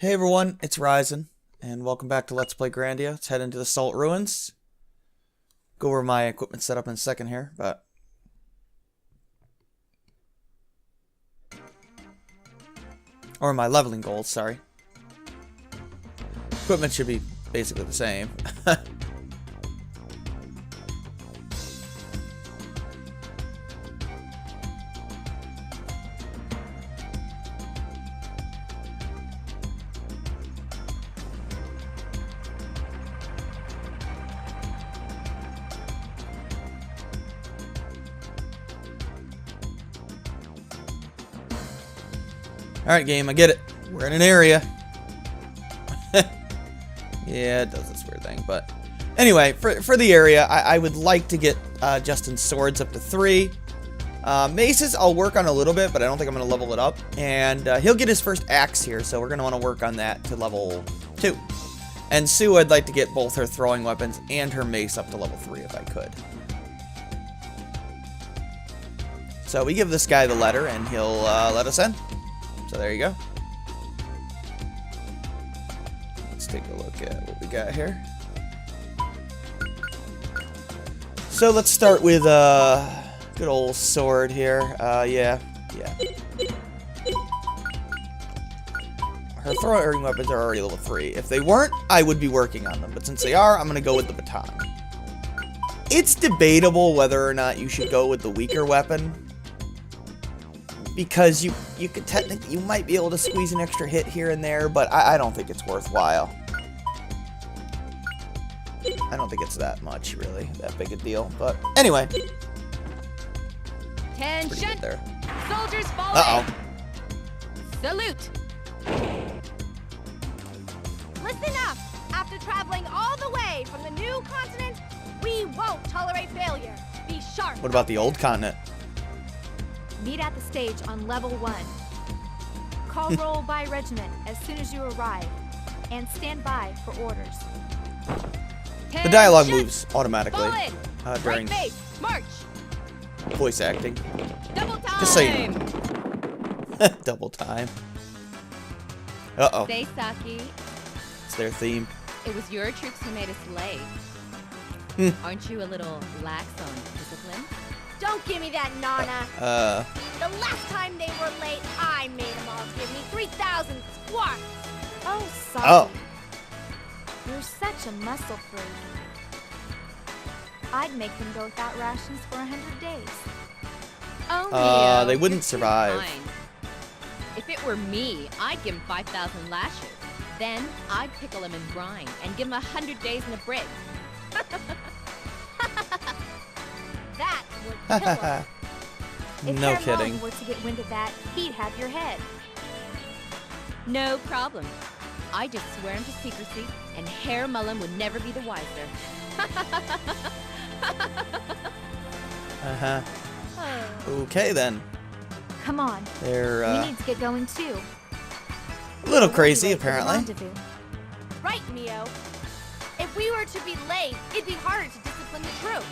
Hey everyone, it's Ryzen, and welcome back to Let's Play Grandia. Let's head into the Sult Ruins. Go over my equipment setup in a second here, but... Or my leveling goals, sorry. Equipment should be basically the same. Alright game, I get it. We're in an area. Yeah, it does this weird thing, but... Anyway, for the area, I would like to get Justin's swords up to 3. Maces, I'll work on a little bit, but I don't think I'm going to level it up. And he'll get his first axe here, so we're going to want to work on that to level 2. And Sue, I'd like to get both her throwing weapons and her mace up to level 3 if I could. So we give this guy the letter, and he'll let us in. So there you go. Let's take a look at what we got here. So let's start with a good old sword here. Yeah. Her throwing weapons are already level 3. If they weren't, I would be working on them. But since they are, I'm going to go with the Baton. It's debatable whether or not you should go with the weaker weapon. Because you could technically, you might be able to squeeze an extra hit here and there, but I don't think it's worthwhile. I don't think it's that much, really, that big a deal. But anyway, Attention! there. Soldiers fall Uh-oh. in. Salute! Listen up! After traveling all the way from the new continent, we won't tolerate failure. Be sharp. What about the old continent? Meet at the stage on level 1. Call roll by regiment as soon as you arrive, and stand by for orders. The dialogue moves automatically during Right march. voice acting. Double time. Just so you know. Double time. Uh-oh. Say, Saki, It's their theme. it was your troops who made us late. Aren't you a little lax on discipline? Don't give me that, Nana. The last time they were late, I made them all give me 3,000 squats. Oh, sorry. Oh. You're such a muscle freak. I'd make them go without rations for 100 days. Oh, Neo, they wouldn't you're too survive. kind. If it were me, I'd give him 5,000 lashes. Then I'd pickle him in brine and give him 100 days in a brig. That would kill him. If No Herr kidding. Mullen were to get wind of that, he'd have your head. No problem. I just swear him to secrecy, and Herr Mullen would never be the wiser. Uh-huh. Okay, then. Come on. They're, We need to get going too. a little We'll be crazy, late for the apparently. rendezvous. Right, Neo. If we were to be late, it'd be harder to discipline the troops.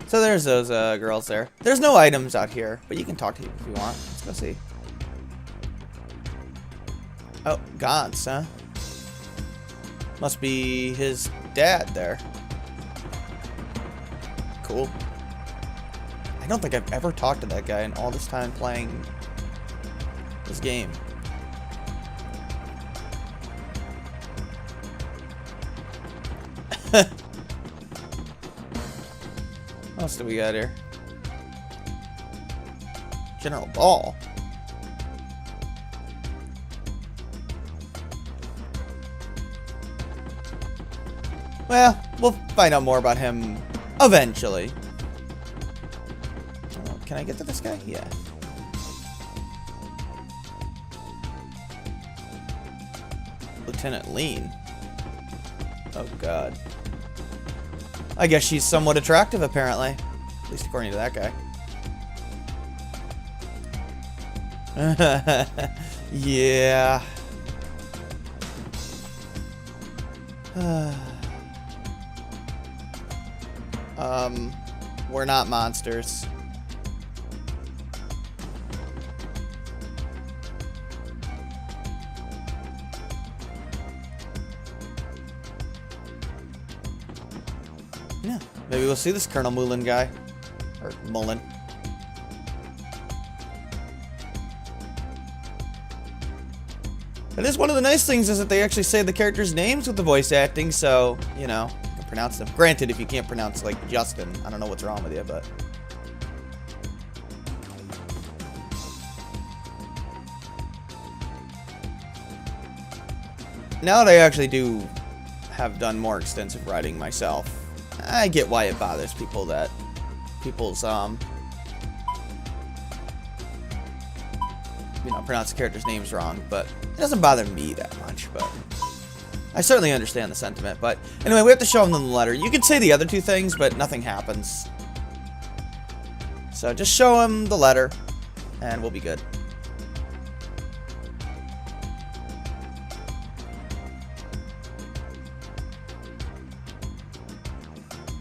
So there's those girls there. There's no items out here, but you can talk to them if you want. Let's go see. Oh, Gantz, huh? Must be his dad there. Cool. I don't think I've ever talked to that guy in all this time playing this game. What else do we got here? General Ball. Well, we'll find out more about him eventually. Can I get to this guy? Yeah. Lieutenant Lean. Oh, God. I guess she's somewhat attractive, apparently. At least according to that guy. Yeah. We're not monsters. Yeah, maybe we'll see this Colonel Mullen guy. Or Mullen. That is one of the nice things, is that they actually say the characters' names with the voice acting, so, you know, you can pronounce them. Granted, if you can't pronounce, like, Justin, I don't know what's wrong with you, but... Now that I actually do have done more extensive writing myself, I get why it bothers people that people's, you know, pronounce the characters' names wrong, but it doesn't bother me that much, but I certainly understand the sentiment. But anyway, we have to show them the letter. You can say the other two things, but nothing happens. So just show them the letter, and we'll be good.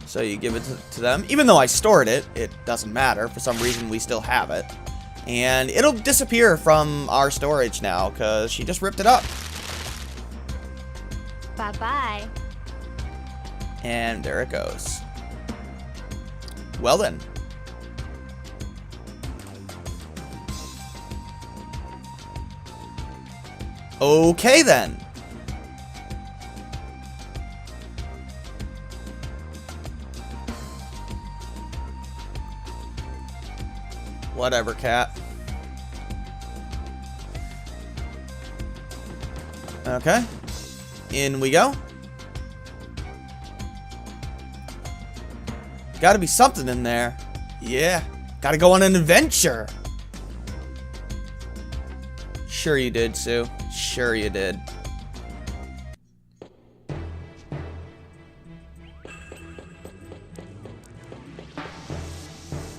So you give it to them. Even though I stored it, it doesn't matter. For some reason, we still have it. And it'll disappear from our storage now, because she just ripped it up. Bye-bye. And there it goes. Well then. Okay then. Whatever, cat. Okay. In we go. Gotta be something in there. Yeah. Gotta go on an adventure. Sure you did, Sue. Sure you did.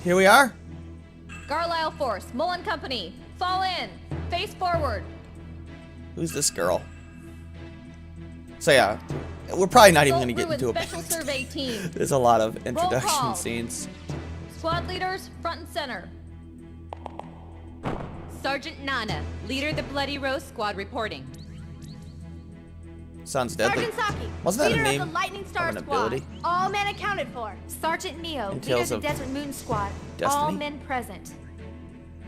Here we are. Carlisle Force, Mullen Company, fall in, face forward. Who's this girl? So yeah, we're probably not even Sult going to get Ruins into a Special Survey Team. There's a lot of Roll introduction call. scenes. Squad leaders, front and center. Sergeant Nana, leader of the Bloody Rose Squad reporting. Sounds deadly. Sergeant Saki, Wasn't that a leader name of the Lightning Star of an Squad. ability? All men accounted for. Sergeant Neo, In leader Tales of the of Desert Moon Squad. Destiny? All men present.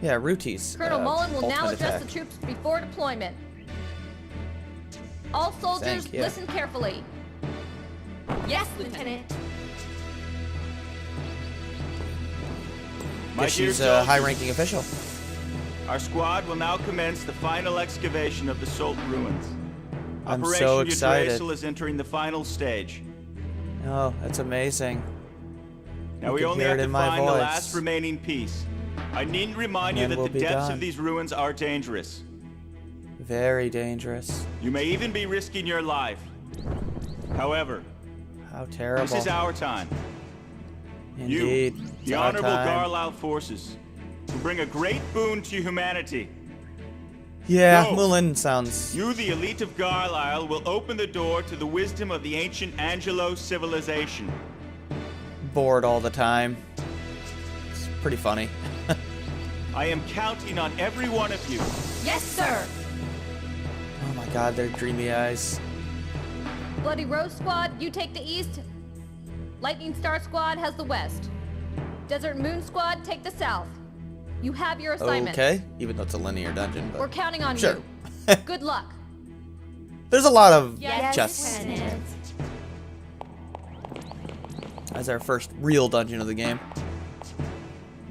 Yeah, Ruti's. Colonel Mullen will now ultimate address attack. the troops before deployment. All soldiers, Thank you. listen carefully. Yes, Lieutenant. My Guess dear she's a soldiers, high-ranking official. Our squad will now commence the final excavation of the Sult Ruins. I'm Operation so excited. Yggdrasil is entering the final stage. Oh, that's amazing. Now You we can only hear have it to in my find the voice. last remaining piece. I needn't remind you Then that we'll the be depths done. of these ruins are dangerous. Very dangerous. You may even be risking your life. However, How terrible. this is our time. Indeed. You, It's the our honorable time. Carlisle forces, will bring a great boon to humanity. Yeah, Go. Mullen sounds... You, the elite of Carlisle, will open the door to the wisdom of the ancient Angelo civilization. bored all the time. It's pretty funny. I am counting on every one of you. Yes, sir. Oh my god, their dreamy eyes. Bloody Rose Squad, you take the east. Lightning Star Squad has the west. Desert Moon Squad, take the south. You have your assignment. Okay, even though it's a linear dungeon, We're but counting on sure. you. Good luck. There's a lot of Yes, chests. Lieutenant. As our first real dungeon of the game.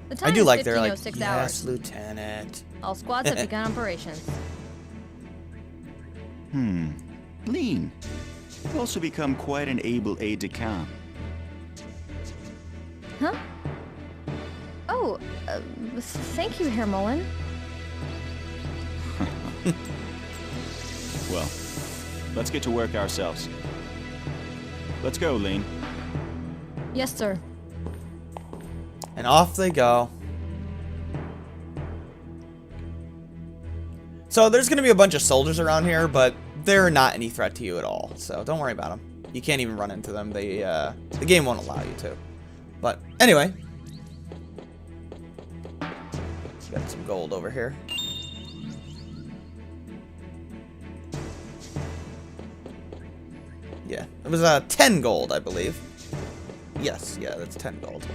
The time I do is like their like, 15:06 yes, hours. Lieutenant. All squads have begun operations. Lean. You've also become quite an able aide-de-camp. Huh? Oh, thank you, Herr Mullen. Well, let's get to work ourselves. Let's go, Lean. Yes, sir. And off they go. So there's going to be a bunch of soldiers around here, but they're not any threat to you at all. So don't worry about them. You can't even run into them. They, the game won't allow you to. But anyway, got some gold over here. Yeah, it was 10 gold, I believe. Yes, yeah, that's 10 gold.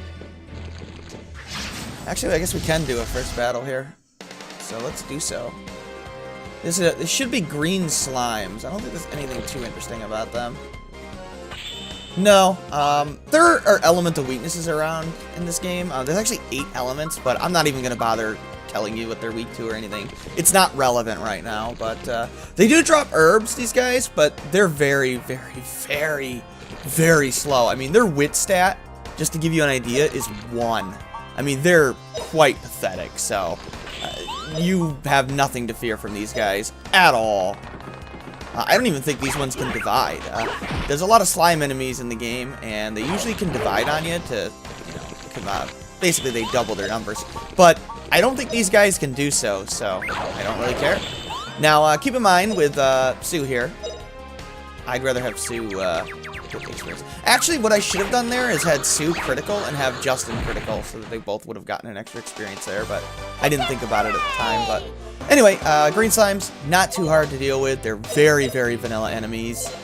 Actually, I guess we can do a first battle here. So let's do so. This should be green slimes. I don't think there's anything too interesting about them. No, there are elemental weaknesses around in this game. There's actually 8 elements, but I'm not even going to bother telling you what they're weak to or anything. It's not relevant right now, but they do drop herbs, these guys, but they're very, very, very, very slow. I mean, their wit stat, just to give you an idea, is 1. I mean, they're quite pathetic, so you have nothing to fear from these guys at all. I don't even think these ones can divide. There's a lot of slime enemies in the game, and they usually can divide on you to, you know, come out. Basically, they double their numbers. But I don't think these guys can do so, so I don't really care. Now, keep in mind with Sue here, I'd rather have Sue get the experience. Actually, what I should have done there is had Sue critical and have Justin critical, so that they both would have gotten an extra experience there, but I didn't think about it at the time. But anyway, green slimes, not too hard to deal with. They're very, very vanilla enemies.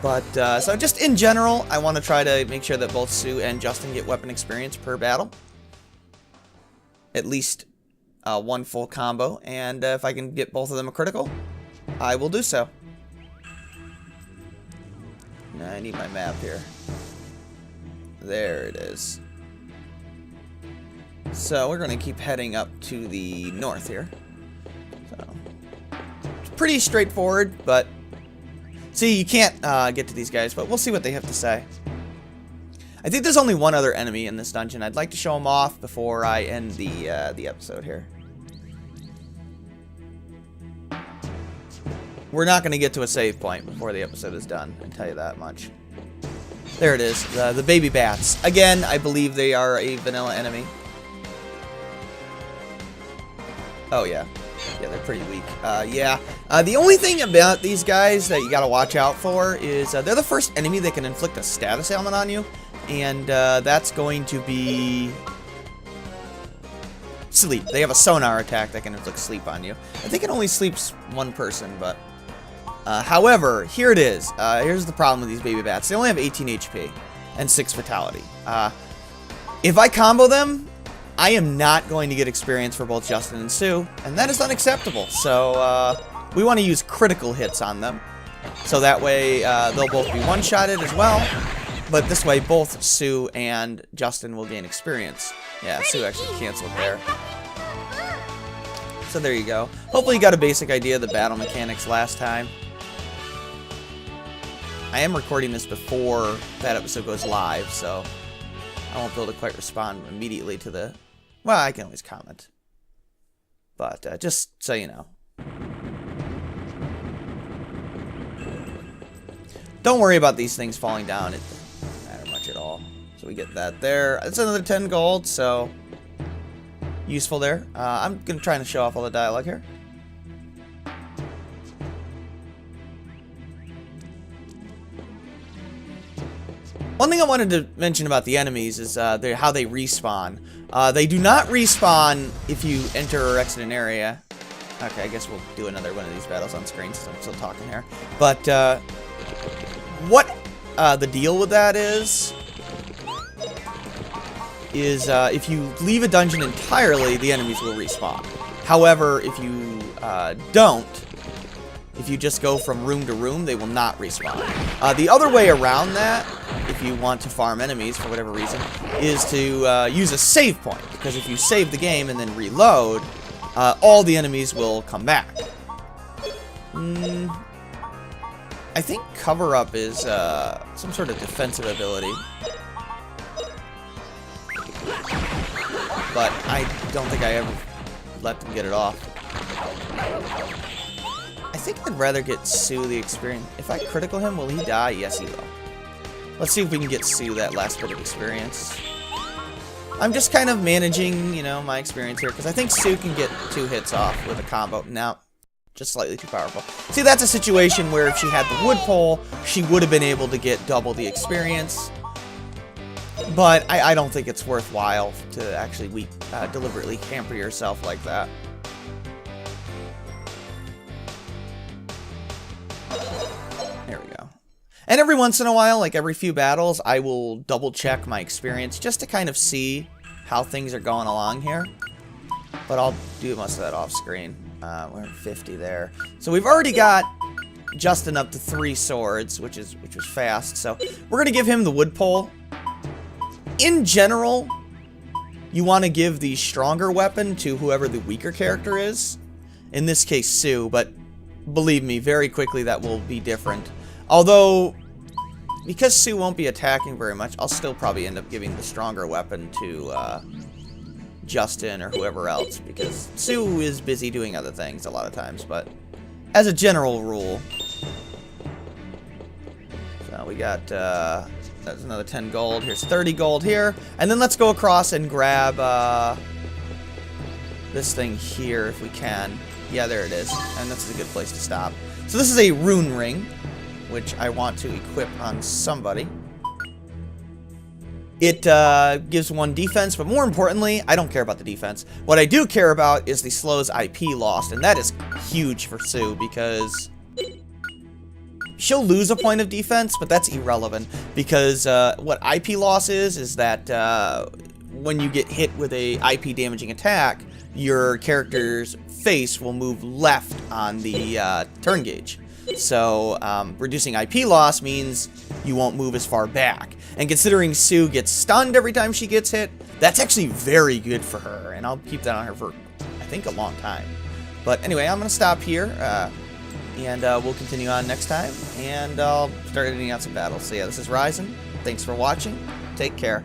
But, so just in general, I want to try to make sure that both Sue and Justin get weapon experience per battle. At least 1 full combo, and if I can get both of them a critical, I will do so. Now I need my map here. There it is. So we're going to keep heading up to the north here. So it's pretty straightforward, but see, you can't get to these guys, but we'll see what they have to say. I think there's only one other enemy in this dungeon. I'd like to show him off before I end the episode here. We're not going to get to a save point before the episode is done, I can tell you that much. There it is, the baby bats. Again, I believe they are a vanilla enemy. Oh yeah. Yeah, they're pretty weak. Yeah. The only thing about these guys that you gotta watch out for is they're the first enemy that can inflict a status ailment on you. And that's going to be sleep. They have a sonar attack that can inflict sleep on you. I think it only sleeps 1 person, but however, here it is. Here's the problem with these baby bats. They only have 18 HP and 6 vitality. If I combo them, I am not going to get experience for both Justin and Sue, and that is unacceptable. So we want to use critical hits on them, so that way they'll both be one-shotted as well. But this way, both Sue and Justin will gain experience. Yeah, Sue actually canceled there. So there you go. Hopefully you got a basic idea of the battle mechanics last time. I am recording this before that episode goes live, so I won't be able to quite respond immediately to the... Well, I can always comment. But just so you know. Don't worry about these things falling down. It doesn't matter much at all. So we get that there. That's another 10 gold, so useful there. I'm going to try and show off all the dialogue here. One thing I wanted to mention about the enemies is how they respawn. They do not respawn if you enter or exit an area. Okay, I guess we'll do another one of these battles on screen since I'm still talking here. But what the deal with that is if you leave a dungeon entirely, the enemies will respawn. However, if you don't, if you just go from room to room, they will not respawn. The other way around that, if you want to farm enemies for whatever reason, is to use a save point. Because if you save the game and then reload, all the enemies will come back. I think cover up is some sort of defensive ability. But I don't think I ever let them get it off. I think I'd rather get Sue the experience. If I critical him, will he die? Yes, he will. Let's see if we can get Sue that last bit of experience. I'm just kind of managing, you know, my experience here, because I think Sue can get 2 hits off with a combo. Now, just slightly too powerful. See, that's a situation where if she had the wood pole, she would have been able to get double the experience. But I don't think it's worthwhile to actually deliberately hamper yourself like that. There we go. And every once in a while, like every few battles, I will double check my experience just to kind of see how things are going along here. But I'll do most of that off screen. We're at 50 there. So we've already got Justin up to 3 swords, which was fast. So we're gonna give him the wood pole. In general, you want to give the stronger weapon to whoever the weaker character is. In this case, Sue, but believe me, very quickly that will be different. Although, because Sue won't be attacking very much, I'll still probably end up giving the stronger weapon to Justin or whoever else, because Sue is busy doing other things a lot of times, but as a general rule. So we got, that's another 10 gold. Here's 30 gold here. And then let's go across and grab this thing here if we can. Yeah, there it is. And that's a good place to stop. So this is a rune ring, which I want to equip on somebody. It gives 1 defense, but more importantly, I don't care about the defense. What I do care about is the slows IP lost, and that is huge for Sue because she'll lose a point of defense, but that's irrelevant because what IP loss is that when you get hit with a IP damaging attack, your character's face will move left on the turn gauge. So reducing IP loss means you won't move as far back. And considering Sue gets stunned every time she gets hit, that's actually very good for her. And I'll keep that on her for, I think, a long time. But anyway, I'm going to stop here. And we'll continue on next time. And I'll start editing out some battles. So yeah, this is Ryzen. Thanks for watching. Take care.